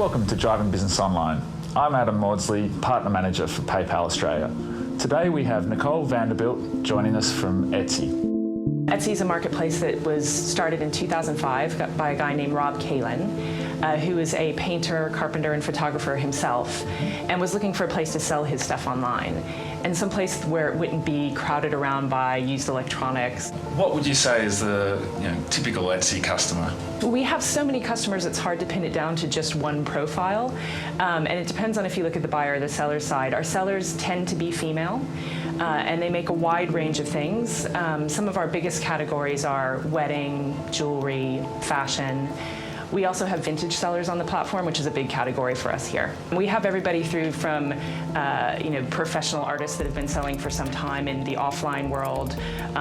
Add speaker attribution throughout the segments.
Speaker 1: Welcome to Driving Business Online. I'm Adam Maudsley, Partner Manager for PayPal Australia. Today we have Nicole Vanderbilt joining us from Etsy.
Speaker 2: Etsy is a marketplace that was started in 2005 by a guy named Rob Kalin, who is a painter, carpenter, and photographer himself, and was looking for a place to sell his stuff online, and some place where it wouldn't be crowded around by used electronics.
Speaker 1: What would you say is the typical Etsy customer?
Speaker 2: We have so many customers, it's hard to pin it down to just one profile, and it depends on if you look at the buyer or the seller side. Our sellers tend to be female, and they make a wide range of things. Some of our biggest categories are wedding, jewelry, fashion. We also have vintage sellers on the platform, which is a big category for us here. We have everybody through from professional artists that have been selling for some time in the offline world,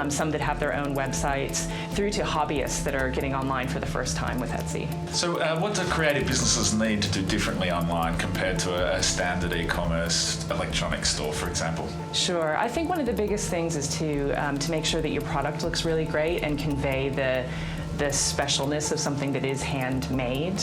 Speaker 2: some that have their own websites, through to hobbyists that are getting online for the first time with Etsy.
Speaker 1: So what do creative businesses need to do differently online compared to a standard e-commerce electronics store, for example?
Speaker 2: Sure. I think one of the biggest things is to make sure that your product looks really great and convey the specialness of something that is handmade.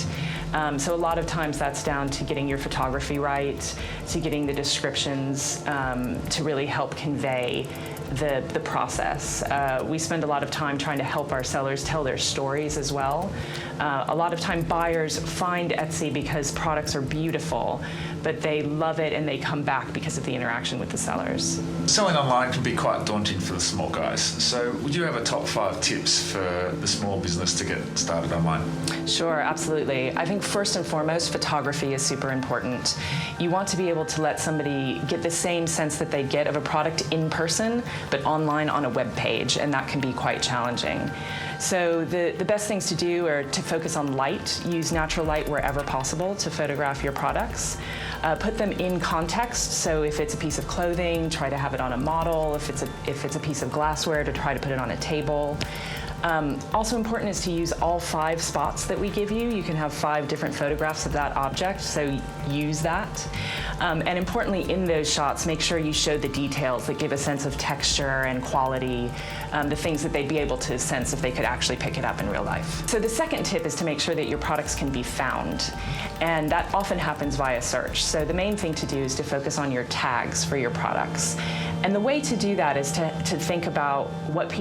Speaker 2: So a lot of times that's down to getting your photography right, to getting the descriptions to really help convey the process. We spend a lot of time trying to help our sellers tell their stories as well. A lot of time buyers find Etsy because products are beautiful, but they love it and they come back because of the interaction with the sellers.
Speaker 1: Selling online can be quite daunting for the small guys. So would you have a top 5 tips for the small business to get started online?
Speaker 2: Sure, absolutely. I think first and foremost, photography is super important. You want to be able to let somebody get the same sense that they get of a product in person, but online on a web page, and that can be quite challenging. So the best things to do are to focus on light, use natural light wherever possible to photograph your products. Put them in context, so if it's a piece of clothing, try to have it on a model. If it's a piece of glassware, to try to put it on a table. Also important is to use all 5 spots that we give you. You can have 5 different photographs of that object, so use that. And importantly, in those shots, make sure you show the details that give a sense of texture and quality, the things that they'd be able to sense if they could actually pick it up in real life. So the second tip is to make sure that your products can be found, and that often happens via search. So the main thing to do is to focus on your tags for your products. And the way to do that is to think about what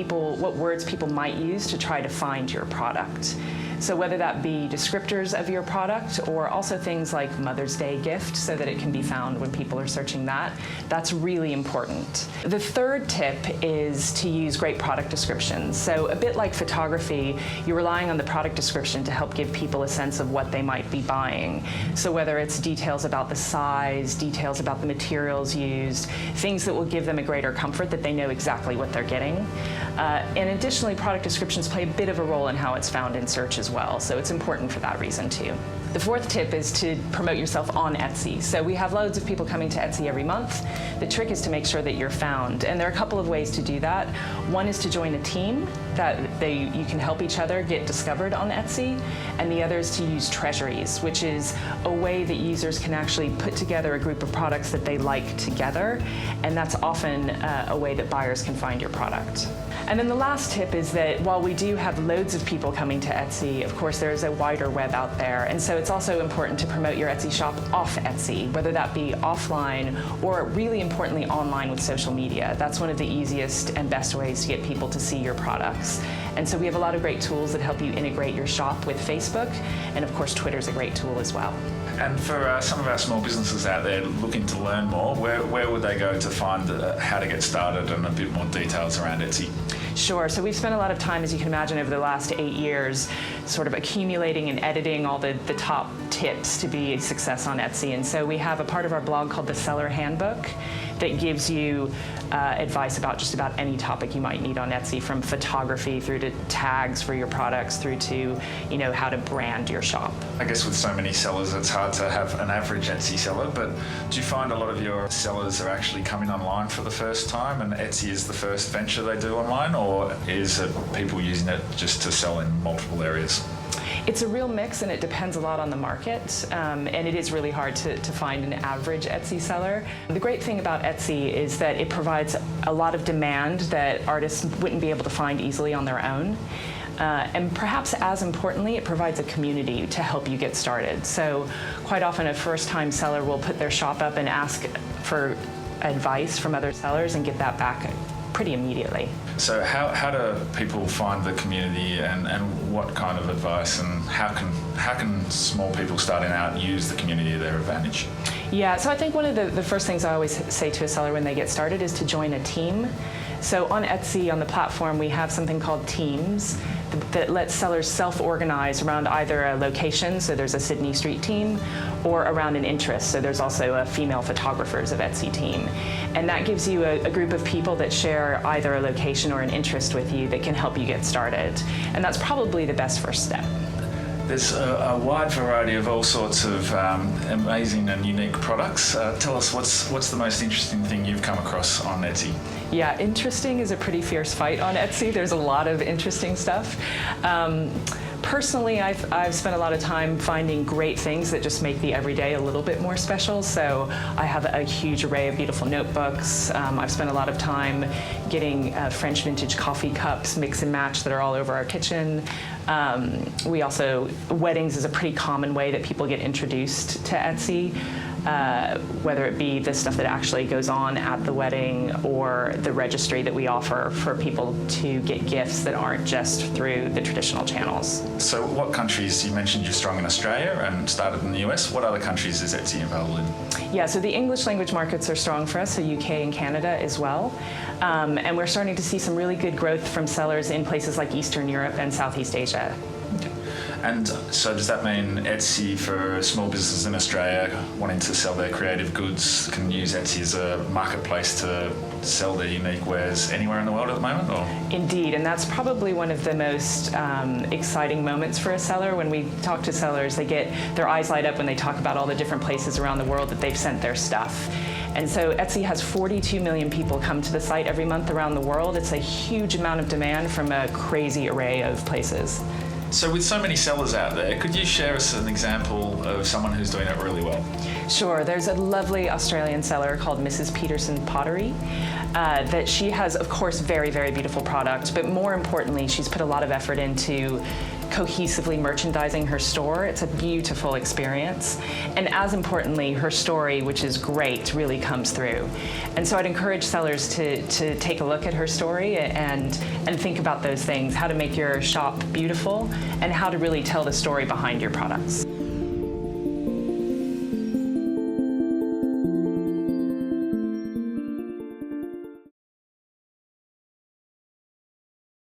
Speaker 2: words people might use to try to find your product. So whether that be descriptors of your product or also things like Mother's Day gift so that it can be found when people are searching that, that's really important. The third tip is to use great product descriptions. So a bit like photography, you're relying on the product description to help give people a sense of what they might be buying. So whether it's details about the size, details about the materials used, things that will give them a greater comfort that they know exactly what they're getting. And additionally, product descriptions play a bit of a role in how it's found in search as well, so it's important for that reason too. The fourth tip is to promote yourself on Etsy. So we have loads of people coming to Etsy every month. The trick is to make sure that you're found, and there are a couple of ways to do that. One is to join a team that you can help each other get discovered on Etsy, and the other is to use treasuries, which is a way that users can actually put together a group of products that they like together, and that's often a way that buyers can find your product. And then the last tip is that while we do have loads of people coming to Etsy, of course there's a wider web out there, and so it's also important to promote your Etsy shop off Etsy, whether that be offline or really importantly online with social media. That's one of the easiest and best ways to get people to see your products. And so we have a lot of great tools that help you integrate your shop with Facebook, and of course Twitter's a great tool as well.
Speaker 1: And for some of our small businesses out there looking to learn more, where would they go to find how to get started and a bit more details around Etsy?
Speaker 2: Sure. So we've spent a lot of time, as you can imagine, over the last 8 years, sort of accumulating and editing all the top tips to be a success on Etsy. And so we have a part of our blog called the Seller Handbook that gives you advice about just about any topic you might need on Etsy, from photography through to tags for your products through to how to brand your shop.
Speaker 1: I guess with so many sellers, it's hard to have an average Etsy seller, but do you find a lot of your sellers are actually coming online for the first time and Etsy is the first venture they do online, or is it people using it just to sell in multiple areas?
Speaker 2: It's a real mix, and it depends a lot on the market, and it is really hard to find an average Etsy seller. The great thing about Etsy is that it provides a lot of demand that artists wouldn't be able to find easily on their own. And perhaps as importantly, it provides a community to help you get started. So quite often a first-time seller will put their shop up and ask for advice from other sellers and get that back pretty immediately.
Speaker 1: So how do people find the community, and what kind of advice, and how can small people starting out use the community to their advantage?
Speaker 2: Yeah, so I think one of the first things I always say to a seller when they get started is to join a team. So on Etsy, on the platform, we have something called teams that lets sellers self-organize around either a location, so there's a Sydney Street team, or around an interest, so there's also a female photographers of Etsy team. And that gives you a group of people that share either a location or an interest with you that can help you get started. And that's probably the best first step.
Speaker 1: There's a wide variety of all sorts of amazing and unique products. Tell us what's the most interesting thing you've come across on Etsy?
Speaker 2: Yeah, interesting is a pretty fierce fight on Etsy. There's a lot of interesting stuff. Personally, I've spent a lot of time finding great things that just make the everyday a little bit more special. So I have a huge array of beautiful notebooks. I've spent a lot of time getting French vintage coffee cups, mix and match, that are all over our kitchen. Weddings is a pretty common way that people get introduced to Etsy. Whether it be the stuff that actually goes on at the wedding or the registry that we offer for people to get gifts that aren't just through the traditional channels.
Speaker 1: So what countries, you mentioned you're strong in Australia and started in the US, what other countries is Etsy available in?
Speaker 2: Yeah, so the English language markets are strong for us, so UK and Canada as well. And we're starting to see some really good growth from sellers in places like Eastern Europe and Southeast Asia.
Speaker 1: Okay. And so does that mean Etsy, for small businesses in Australia wanting to sell their creative goods, can use Etsy as a marketplace to sell their unique wares anywhere in the world at the moment? Or?
Speaker 2: Indeed, and that's probably one of the most exciting moments for a seller. When we talk to sellers, they get their eyes light up when they talk about all the different places around the world that they've sent their stuff. And so Etsy has 42 million people come to the site every month around the world. It's a huge amount of demand from a crazy array of places.
Speaker 1: So with so many sellers out there, could you share us an example of someone who's doing it really well?
Speaker 2: Sure. There's a lovely Australian seller called Mrs. Peterson Pottery that she has, of course, very, very beautiful product, but more importantly, she's put a lot of effort into cohesively merchandising her store. It's a beautiful experience. And as importantly, her story, which is great, really comes through. And so I'd encourage sellers to take a look at her story and think about those things, how to make your shop beautiful and how to really tell the story behind your products.